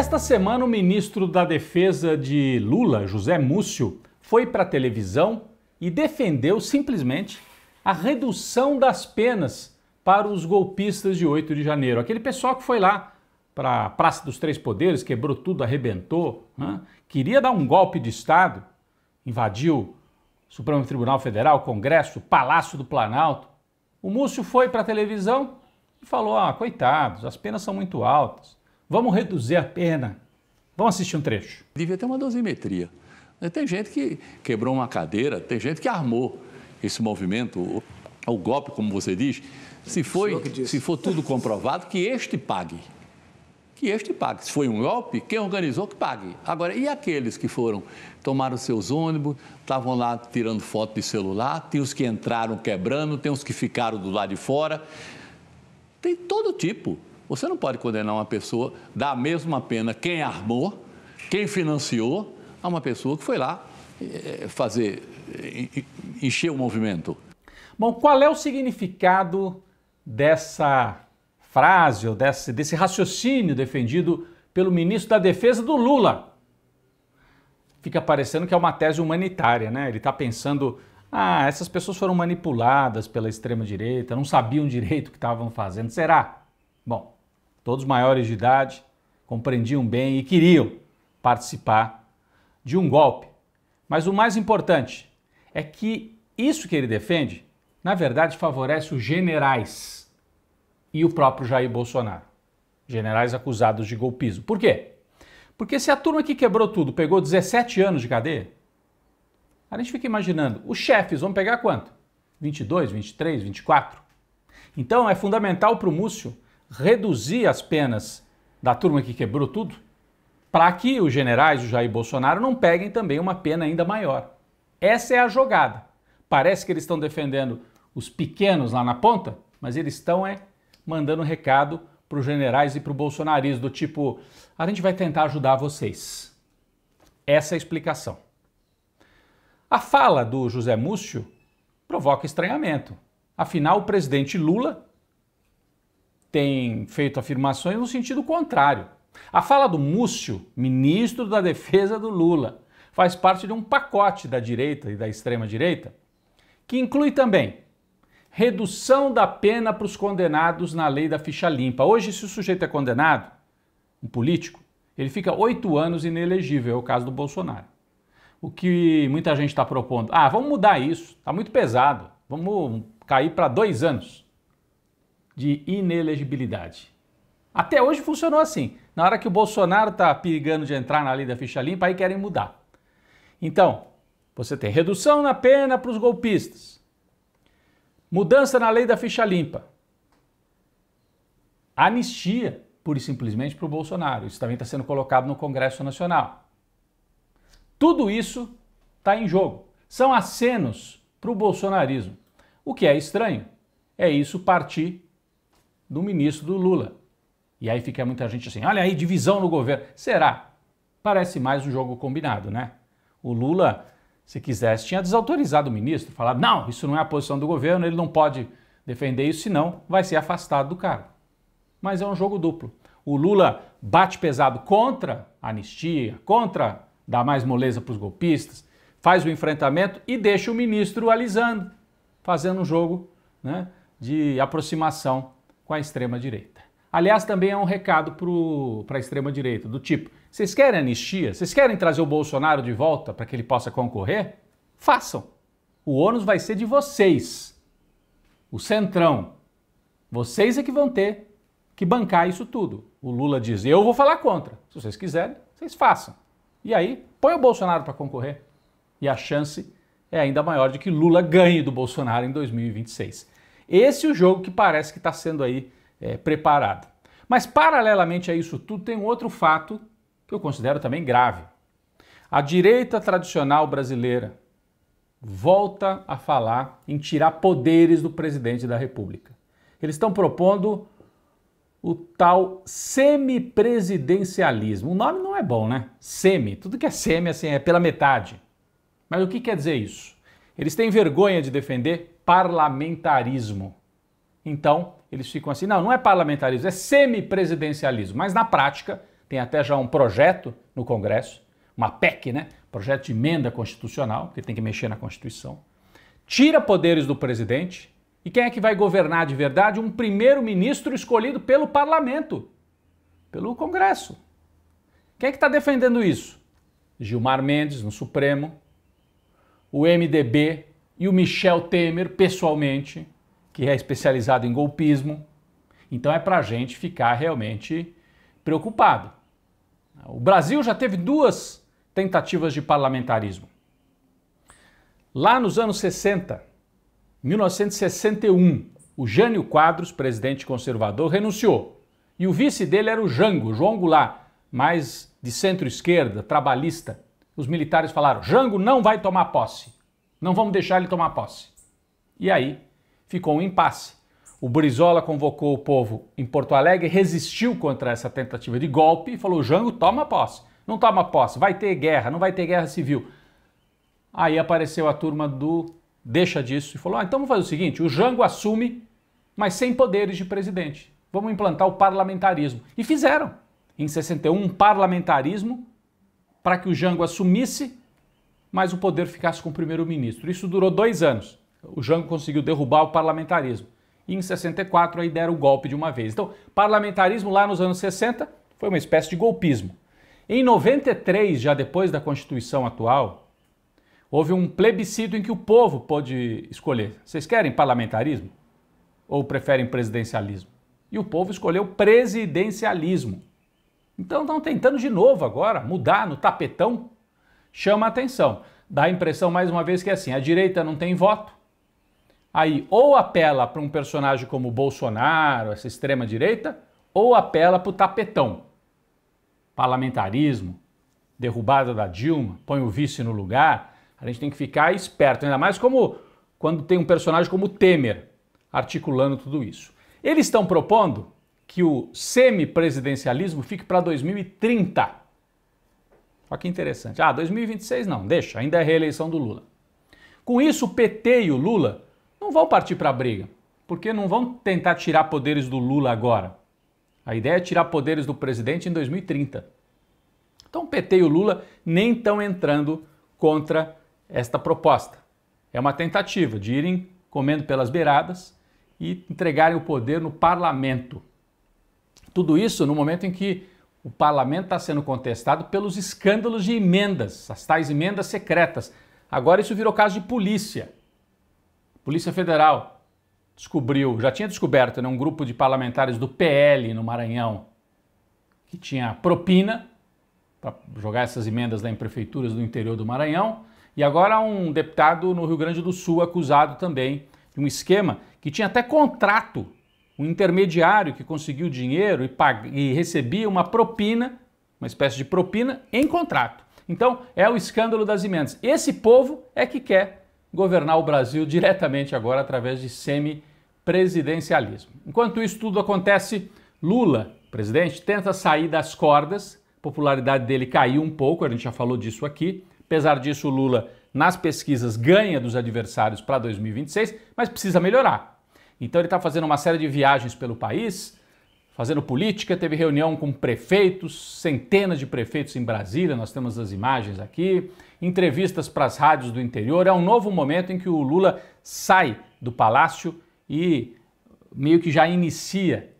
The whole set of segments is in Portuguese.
Esta semana, o ministro da Defesa de Lula, José Múcio, foi para a televisão e defendeu simplesmente a redução das penas para os golpistas de 8 de janeiro. Aquele pessoal que foi lá para a Praça dos Três Poderes, quebrou tudo, arrebentou, queria dar um golpe de Estado, invadiu o Supremo Tribunal Federal, o Congresso, o Palácio do Planalto. O Múcio foi para a televisão e falou, coitados, as penas são muito altas, vamos reduzir a pena. Vamos assistir um trecho. Devia ter uma dosimetria. Tem gente que quebrou uma cadeira, tem gente que armou esse movimento, o golpe, como você diz. Se for tudo comprovado, que este pague. Que este pague. Se foi um golpe, quem organizou que pague. Agora, e aqueles que foram, tomaram seus ônibus, estavam lá tirando foto de celular, tem os que entraram quebrando, tem os que ficaram do lado de fora. Tem todo tipo. Você não pode condenar uma pessoa, dar a mesma pena quem armou, quem financiou, a uma pessoa que foi lá encher o movimento. Bom, qual é o significado dessa frase ou desse raciocínio defendido pelo ministro da Defesa do Lula? Fica parecendo que é uma tese humanitária, né? Ele está pensando, essas pessoas foram manipuladas pela extrema-direita, não sabiam direito o que estavam fazendo. Será? Bom, todos maiores de idade, compreendiam bem e queriam participar de um golpe. Mas o mais importante é que isso que ele defende, na verdade, favorece os generais e o próprio Jair Bolsonaro. Generais acusados de golpismo. Por quê? Porque se a turma que quebrou tudo pegou 17 anos de cadeia, a gente fica imaginando, os chefes vão pegar quanto? 22, 23, 24? Então é fundamental para o Múcio reduzir as penas da turma que quebrou tudo, para que os generais do Jair Bolsonaro não peguem também uma pena ainda maior. Essa é a jogada. Parece que eles estão defendendo os pequenos lá na ponta, mas eles estão mandando um recado para os generais e para o bolsonarismo, do tipo, a gente vai tentar ajudar vocês. Essa é a explicação. A fala do José Múcio provoca estranhamento. Afinal, o presidente Lula tem feito afirmações no sentido contrário. A fala do Múcio, ministro da Defesa do Lula, faz parte de um pacote da direita e da extrema-direita que inclui também redução da pena para os condenados na lei da ficha limpa. Hoje, se o sujeito é condenado, um político, ele fica 8 anos inelegível, é o caso do Bolsonaro. O que muita gente está propondo, vamos mudar isso, está muito pesado, vamos cair para 2 anos de inelegibilidade. Até hoje funcionou assim. Na hora que o Bolsonaro está perigando de entrar na lei da ficha limpa, aí querem mudar. Então, você tem redução na pena para os golpistas, mudança na lei da ficha limpa, anistia, pura e simplesmente, para o Bolsonaro. Isso também está sendo colocado no Congresso Nacional. Tudo isso está em jogo. São acenos para o bolsonarismo. O que é estranho é isso partir do ministro do Lula. E aí fica muita gente assim, olha aí, divisão no governo. Será? Parece mais um jogo combinado, né? O Lula, se quisesse, tinha desautorizado o ministro, falar, não, isso não é a posição do governo, ele não pode defender isso, senão vai ser afastado do cargo. Mas é um jogo duplo. O Lula bate pesado contra a anistia, contra dar mais moleza para os golpistas, faz o enfrentamento e deixa o ministro alisando, fazendo um jogo, de aproximação com a extrema-direita. Aliás, também é um recado para a extrema-direita, do tipo, vocês querem anistia? Vocês querem trazer o Bolsonaro de volta para que ele possa concorrer? Façam. O ônus vai ser de vocês, o centrão. Vocês é que vão ter que bancar isso tudo. O Lula diz, eu vou falar contra. Se vocês quiserem, vocês façam. E aí, põe o Bolsonaro para concorrer. E a chance é ainda maior de que Lula ganhe do Bolsonaro em 2026. Esse é o jogo que parece que está sendo aí preparado. Mas, paralelamente a isso tudo, tem um outro fato que eu considero também grave. A direita tradicional brasileira volta a falar em tirar poderes do presidente da República. Eles estão propondo o tal semipresidencialismo. O nome não é bom, né? Semi. Tudo que é semi assim, é pela metade. Mas o que quer dizer isso? Eles têm vergonha de defender parlamentarismo. Então, eles ficam assim, não é parlamentarismo, é semipresidencialismo. Mas na prática, tem até já um projeto no Congresso, uma PEC, né? Projeto de emenda constitucional, porque tem que mexer na Constituição. Tira poderes do presidente. E quem é que vai governar de verdade? Um primeiro-ministro escolhido pelo parlamento, pelo Congresso. Quem é que está defendendo isso? Gilmar Mendes, no Supremo, o MDB e o Michel Temer, pessoalmente, que é especializado em golpismo. Então é para a gente ficar realmente preocupado. O Brasil já teve 2 tentativas de parlamentarismo. Lá nos anos 60, 1961, o Jânio Quadros, presidente conservador, renunciou. E o vice dele era o Jango, João Goulart, mais de centro-esquerda, trabalhista. Os militares falaram, Jango não vai tomar posse. Não vamos deixar ele tomar posse. E aí ficou um impasse. O Brizola convocou o povo em Porto Alegre, resistiu contra essa tentativa de golpe e falou, Jango, toma posse. Não toma posse, vai ter guerra, não vai ter guerra civil. Aí apareceu a turma do deixa disso e falou, então vamos fazer o seguinte, o Jango assume, mas sem poderes de presidente. Vamos implantar o parlamentarismo. E fizeram, em 61, um parlamentarismo para que o Jango assumisse, mas o poder ficasse com o primeiro-ministro. Isso durou 2 anos. O Jango conseguiu derrubar o parlamentarismo. E em 64 aí deram o golpe de uma vez. Então, parlamentarismo lá nos anos 60 foi uma espécie de golpismo. Em 93, já depois da Constituição atual, houve um plebiscito em que o povo pôde escolher. Vocês querem parlamentarismo? Ou preferem presidencialismo? E o povo escolheu presidencialismo. Então estão tentando de novo agora mudar no tapetão. Chama a atenção. Dá a impressão mais uma vez que é assim, a direita não tem voto. Aí ou apela para um personagem como o Bolsonaro, essa extrema direita, ou apela para o tapetão. Parlamentarismo, derrubada da Dilma, põe o vice no lugar. A gente tem que ficar esperto, ainda mais como quando tem um personagem como o Temer articulando tudo isso. Eles estão propondo que o semipresidencialismo fique para 2030. Olha que interessante. 2026 não, deixa, ainda é a reeleição do Lula. Com isso, o PT e o Lula não vão partir para a briga, porque não vão tentar tirar poderes do Lula agora. A ideia é tirar poderes do presidente em 2030. Então o PT e o Lula nem estão entrando contra esta proposta. É uma tentativa de irem comendo pelas beiradas e entregarem o poder no parlamento. Tudo isso no momento em que o parlamento está sendo contestado pelos escândalos de emendas, as tais emendas secretas. Agora isso virou caso de polícia. Polícia Federal descobriu, já tinha descoberto, né, um grupo de parlamentares do PL no Maranhão que tinha propina para jogar essas emendas lá em prefeituras do interior do Maranhão. E agora um deputado no Rio Grande do Sul acusado também de um esquema que tinha até contrato, um intermediário que conseguiu dinheiro e recebia uma propina, uma espécie de propina, em contrato. Então é o escândalo das emendas. Esse povo é que quer governar o Brasil diretamente agora através de semipresidencialismo. Enquanto isso tudo acontece, Lula, presidente, tenta sair das cordas, a popularidade dele caiu um pouco, a gente já falou disso aqui. Apesar disso, o Lula, nas pesquisas, ganha dos adversários para 2026, mas precisa melhorar. Então ele está fazendo uma série de viagens pelo país, fazendo política, teve reunião com prefeitos, centenas de prefeitos em Brasília, nós temos as imagens aqui, entrevistas para as rádios do interior. É um novo momento em que o Lula sai do palácio e meio que já inicia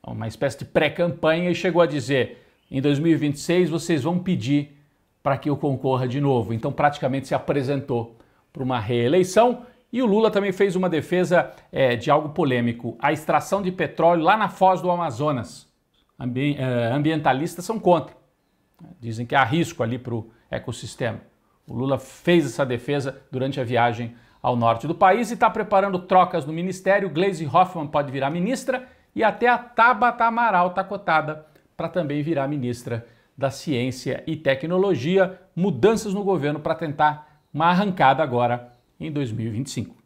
uma espécie de pré-campanha e chegou a dizer, em 2026 vocês vão pedir para que eu concorra de novo. Então praticamente se apresentou para uma reeleição. E o Lula também fez uma defesa de algo polêmico, a extração de petróleo lá na foz do Amazonas. Ambientalistas são contra, dizem que há risco ali para o ecossistema. O Lula fez essa defesa durante a viagem ao norte do país e está preparando trocas no ministério. Gleisi Hoffmann pode virar ministra e até a Tabata Amaral está cotada para também virar ministra da Ciência e Tecnologia. Mudanças no governo para tentar uma arrancada agora em 2025.